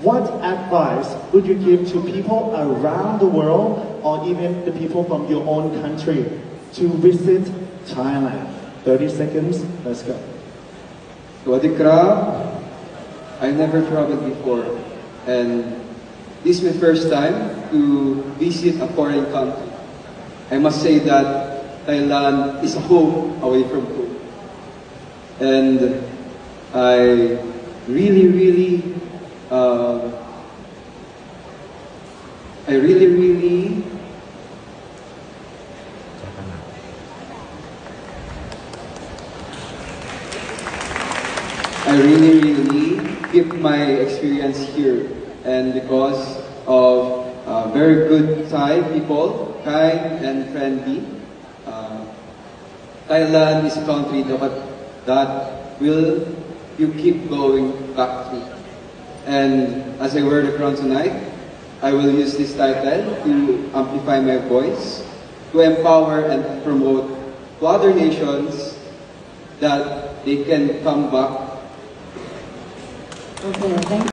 what advice would you give to people around the world or even the people from your own country to visit Thailand? 30 seconds, let's go. Sawadee krap. I never traveled before, and this is my first time to visit a foreign country. I must say that Thailand is a home away from home. And I really, keep my experience here. And because of very good Thai people, kind and friendly, Thailand is a country that will you keep going back to. And as I wear the crown tonight, I will use this title to amplify my voice, to empower and promote to other nations that they can come back. Okay, thank you.